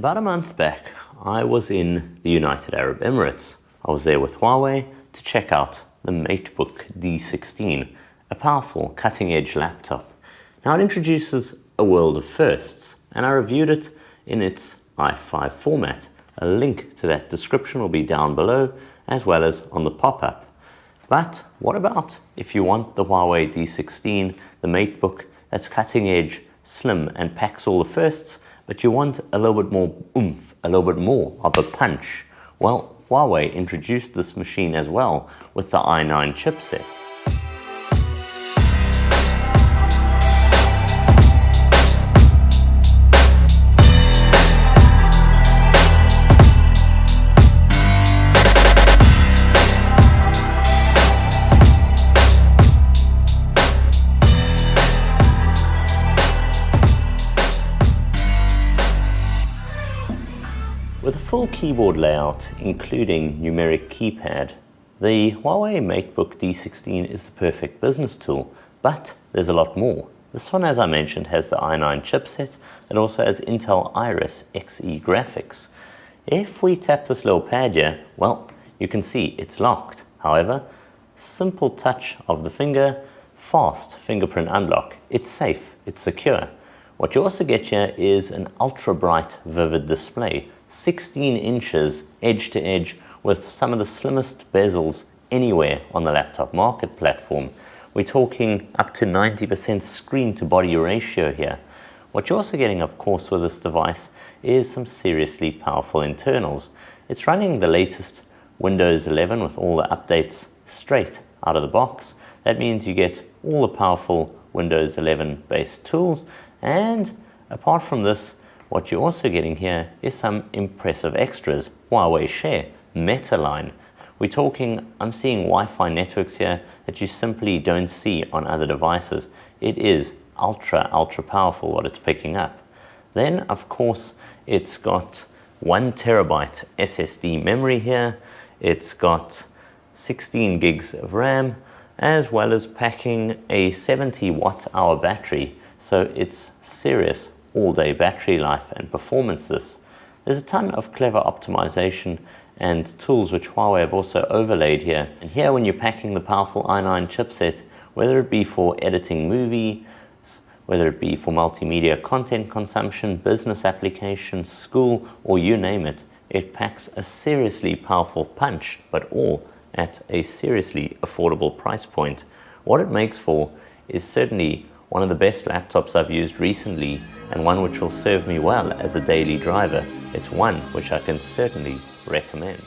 About a month back, I was in the United Arab Emirates. I was there with Huawei to check out the MateBook D16, a powerful cutting-edge laptop. Now it introduces a world of firsts, and I reviewed it in its i5 format. A link to that description will be down below, as well as on the pop-up. But what about if you want the Huawei D16, the MateBook that's cutting-edge, slim, and packs all the firsts, but you want a little bit more oomph, a little bit more of a punch? Well, Huawei introduced this machine as well with the i9 chipset. With a full keyboard layout, including numeric keypad, the Huawei MateBook D16 is the perfect business tool, but there's a lot more. This one, as I mentioned, has the i9 chipset and also has Intel Iris Xe graphics. If we tap this little pad here, well, you can see it's locked. However, simple touch of the finger, fast fingerprint unlock. It's safe, it's secure. What you also get here is an ultra bright, vivid display. 16 inches edge to edge with some of the slimmest bezels anywhere on the laptop market platform. We're talking up to 90% screen to body ratio here. What you're also getting, of course, with this device is some seriously powerful internals. It's running the latest Windows 11 with all the updates straight out of the box. That means you get all the powerful Windows 11 based tools, and apart from this, what you're also getting here is some impressive extras. Huawei Share, Metaline. I'm seeing Wi-Fi networks here that you simply don't see on other devices. It is ultra powerful what it's picking up. Then, of course, it's got 1 terabyte SSD memory here. It's got 16 gigs of RAM, as well as packing a 70 watt-hour battery. So it's serious all-day battery life and performance. There's a ton of clever optimization and tools which Huawei have also overlaid here. And here, when you're packing the powerful i9 chipset, whether it be for editing movies, whether it be for multimedia content consumption, business applications, school, or you name it, it packs a seriously powerful punch, but all at a seriously affordable price point. What it makes for is certainly one of the best laptops I've used recently, and one which will serve me well as a daily driver. It's one which I can certainly recommend.